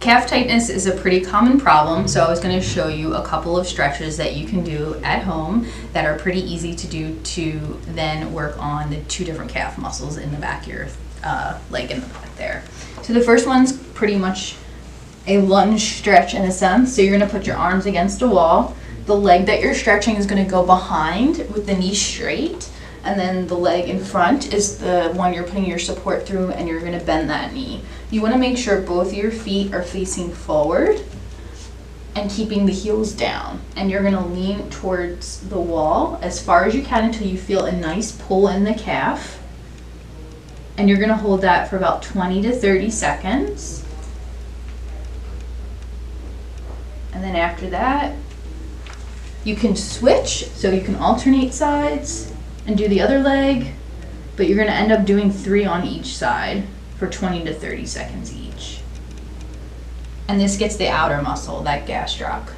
Calf tightness is a pretty common problem, so I was going to show you a couple of stretches that you can do at home that are pretty easy to do to then work on the two different calf muscles in the back of your leg and the back there. So the first one's pretty much a lunge stretch in a sense. So you're going to put your arms against a wall. The leg that you're stretching is going to go behind with the knee straight, and then the leg in front is the one you're putting your support through, and you're going to bend that knee. You want to make sure both of your feet are facing forward and keeping the heels down. And you're going to lean towards the wall as far as you can until you feel a nice pull in the calf. And you're going to hold that for about 20 to 30 seconds. And then after that, you can switch, so you can alternate sides and do the other leg, but you're going to end up doing 3 on each side for 20 to 30 seconds each. And this gets the outer muscle, that gastroc.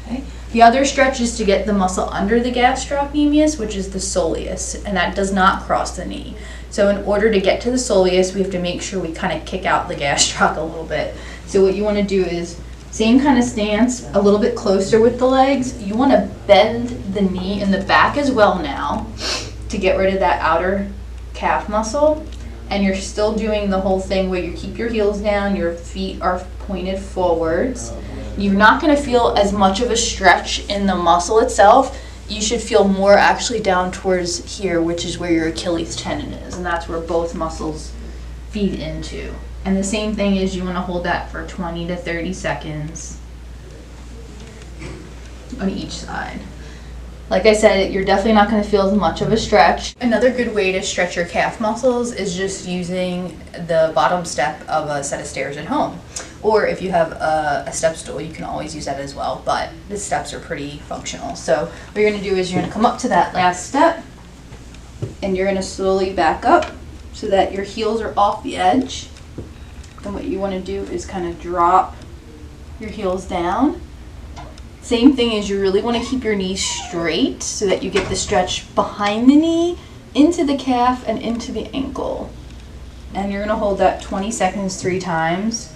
Okay. The other stretch is to get the muscle under the gastrocnemius, which is the soleus, and that does not cross the knee. So in order to get to the soleus, we have to make sure we kind of kick out the gastroc a little bit. So what you want to do is same kind of stance, a little bit closer with the legs. You want to bend the knee in the back as well now to get rid of that outer calf muscle. And you're still doing the whole thing where you keep your heels down, your feet are pointed forwards. You're not going to feel as much of a stretch in the muscle itself. You should feel more actually down towards here, which is where your Achilles tendon is. And that's where both muscles feed into. And the same thing is you want to hold that for 20 to 30 seconds on each side. Like I said, you're definitely not going to feel as much of a stretch. Another good way to stretch your calf muscles is just using the bottom step of a set of stairs at home. Or if you have a step stool, you can always use that as well, but the steps are pretty functional. So what you're going to do is you're going to come up to that last step, and you're going to slowly back up so that your heels are off the edge. And what you want to do is kind of drop your heels down. Same thing is you really want to keep your knees straight so that you get the stretch behind the knee, into the calf, and into the ankle. And you're going to hold that 20 seconds 3 times.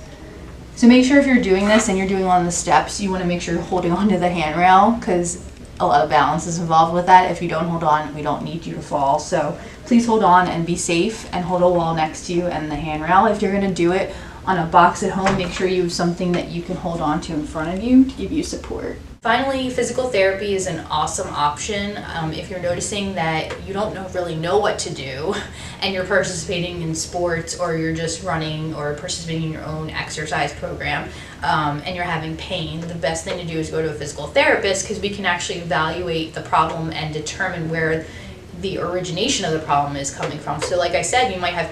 So make sure if you're doing this and you're doing on the steps, you want to make sure you're holding onto the handrail because a lot of balance is involved with that. If you don't hold on, we don't need you to fall. So please hold on and be safe and hold a wall next to you and the handrail. If you're going to do it on a box at home, make sure you have something that you can hold on to in front of you to give you support. Finally, physical therapy is an awesome option if you're noticing that you don't really know what to do and you're participating in sports or you're just running or participating in your own exercise program and you're having pain. The best thing to do is go to a physical therapist because we can actually evaluate the problem and determine where the origination of the problem is coming from. So like I said, you might have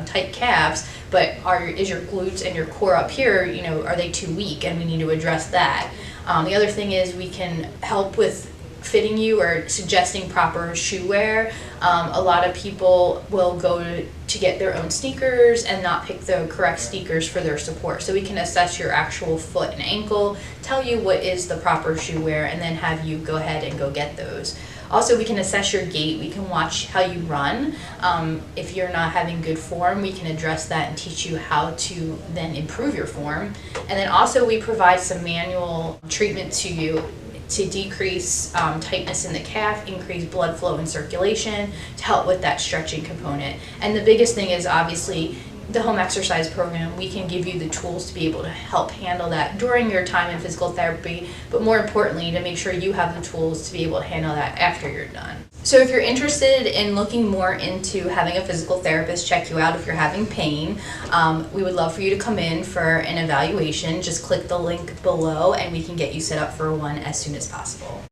tight calves, but is your glutes and your core up here, are they too weak, and we need to address that. The other thing is we can help with fitting you or suggesting proper shoe wear. A lot of people will go to get their own sneakers and not pick the correct sneakers for their support. So we can assess your actual foot and ankle, tell you what is the proper shoe wear, and then have you go ahead and go get those. Also, we can assess your gait. We can watch how you run. If you're not having good form, we can address that and teach you how to then improve your form. And then also we provide some manual treatment to you to decrease tightness in the calf, increase blood flow and circulation, to help with that stretching component. And the biggest thing is obviously the home exercise program. We can give you the tools to be able to help handle that during your time in physical therapy, but more importantly, to make sure you have the tools to be able to handle that after you're done. So if you're interested in looking more into having a physical therapist check you out if you're having pain, we would love for you to come in for an evaluation. Just click the link below and we can get you set up for one as soon as possible.